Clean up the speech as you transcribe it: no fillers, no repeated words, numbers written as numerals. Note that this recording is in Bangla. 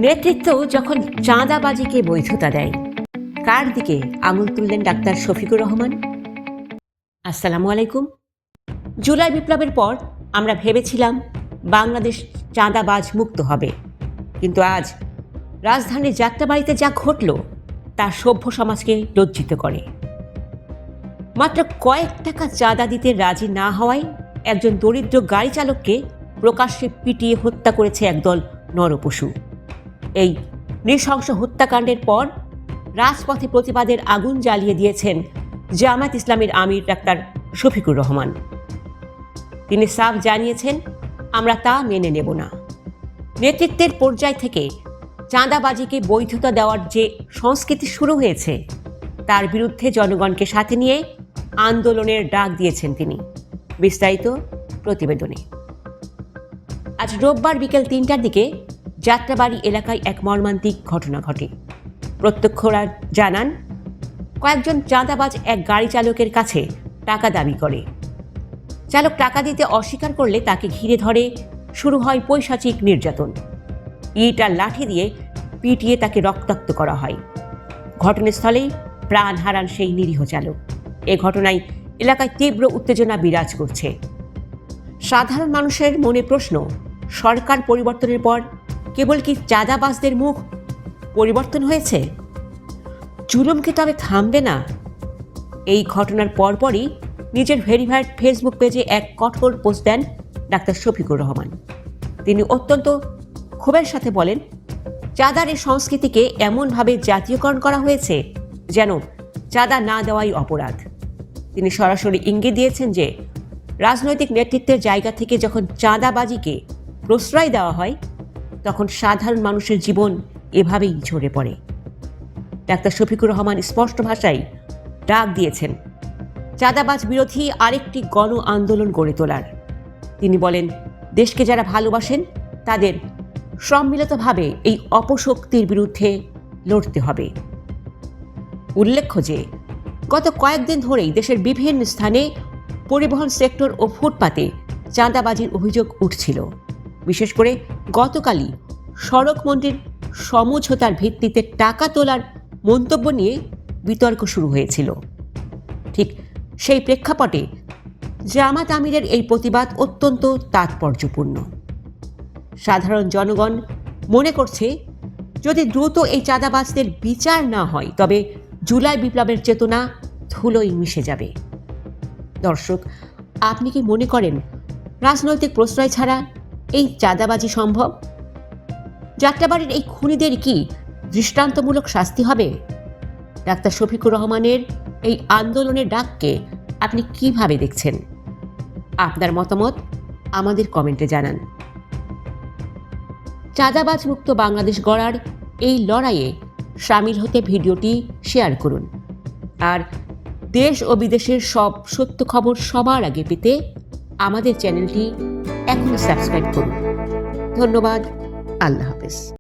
নেতৃত্ব যখন চাঁদাবাজিকে বৈধতা দেয়, কার দিকে আঙুল তুললেন ডাক্তার শফিকুর রহমান? আসসালামু আলাইকুম। জুলাই বিপ্লবের পর আমরা ভেবেছিলাম বাংলাদেশ চাঁদাবাজ মুক্ত হবে, কিন্তু আজ রাজধানীর যাত্রাবাড়িতে যা ঘটল তা সভ্য সমাজকে লজ্জিত করে। মাত্র কয়েক টাকা চাঁদা দিতে রাজি না হওয়ায় একজন দরিদ্র গাড়ি চালককে প্রকাশ্যে পিটিয়ে হত্যা করেছে একদল নরপশু। এই নৃশংস হত্যাকাণ্ডের পর রাজপথে প্রতিবাদের আগুন জ্বালিয়ে দিয়েছেন জামায়াত ইসলামের আমির ডাক্তার শফিকুর রহমান। তিনি সাফ জানিয়েছেন, আমরা তা মেনে নেব না। নেতৃত্বের পর্যায় থেকে চাঁদাবাজিকে বৈধতা দেওয়ার যে সংস্কৃতি শুরু হয়েছে তার বিরুদ্ধে জনগণকে সাথে নিয়ে আন্দোলনের ডাক দিয়েছেন তিনি। বিস্তারিত প্রতিবেদনে। আজ রোববার বিকেল ৩টার দিকে যাত্রাবাড়ি এলাকায় এক মর্মান্তিক ঘটনা ঘটে। প্রত্যক্ষরা জানান, কয়েকজন চাঁদাবাজ এক গাড়ি চালকের কাছে টাকা দাবি করে। চালক টাকা দিতে অস্বীকার করলে তাকে ঘিরে ধরে শুরু হয় পৈশাচিক নির্যাতন। ইট আর লাঠি দিয়ে পিটিয়ে তাকে রক্তাক্ত করা হয়। ঘটনাস্থলেই প্রাণ হারান সেই নিরীহ চালক। এ ঘটনায় এলাকায় তীব্র উত্তেজনা বিরাজ করছে। সাধারণ মানুষের মনে প্রশ্ন, সরকার পরিবর্তনের পর কেবল কি চাঁদাবাজদের মুখ পরিবর্তন হয়েছে? জুলুম কি তবে থামবে না? এই ঘটনার পরপরই নিজের ভেরিফাইড ফেসবুক পেজে এক কঠোর পোস্ট দেন ডাক্তার শফিকুর রহমান। তিনি অত্যন্ত ক্ষোভের সাথে বলেন, চাঁদার এই সংস্কৃতিকে এমনভাবে জাতীয়করণ করা হয়েছে যেন চাঁদা না দেওয়াই অপরাধ। তিনি সরাসরি ইঙ্গিত দিয়েছেন যে রাজনৈতিক নেতৃত্বের জায়গা থেকে যখন চাঁদাবাজিকে প্রশ্রয় দেওয়া হয় তখন সাধারণ মানুষের জীবন এভাবেই ঝরে পড়ে। ডাক্তার শফিকুর রহমান স্পষ্ট ভাষায় ডাক দিয়েছেন চাঁদাবাজ বিরোধী আরেকটি গণ আন্দোলন গড়ে তোলার। তিনি বলেন, দেশকে যারা ভালোবাসেন তাদের সম্মিলিতভাবে এই অপশক্তির বিরুদ্ধে লড়তে হবে। উল্লেখ্য যে গত কয়েকদিন ধরেই দেশের বিভিন্ন স্থানে পরিবহন সেক্টর ও ফুটপাতে চাঁদাবাজির অভিযোগ উঠছিল। বিশেষ করে গতকালই সড়ক মন্ত্রীর সমঝোতার ভিত্তিতে টাকা তোলার মন্তব্য নিয়ে বিতর্ক শুরু হয়েছিল। ঠিক সেই প্রেক্ষাপটে জামাত আমিরের এই প্রতিবাদ অত্যন্ত তাৎপর্যপূর্ণ। সাধারণ জনগণ মনে করছে, যদি দ্রুত এই চাঁদাবাজদের বিচার না হয় তবে জুলাই বিপ্লবের চেতনা ধুলোয় মিশে যাবে। দর্শক, আপনি কি মনে করেন রাজনৈতিক প্রশ্রয় ছাড়া এই চাঁদাবাজি সম্ভব? যাত্রাবাড়ির এই খুনিদের কি দৃষ্টান্তমূলক শাস্তি হবে? ডাক্তার শফিকুর রহমানের এই আন্দোলনের ডাককে আপনি কিভাবে দেখছেন? আপনার মতামত আমাদের কমেন্টে জানান। চাঁদাবাজ মুক্ত বাংলাদেশ গড়ার এই লড়াইয়ে শামিল হতে ভিডিওটি শেয়ার করুন। আর দেশ ও বিদেশের সব সত্য খবর সবার আগে পেতে আমাদের চ্যানেলটি এখনই সাবস্ক্রাইব করুন। ধন্যবাদ। আল্লাহ হাফেজ।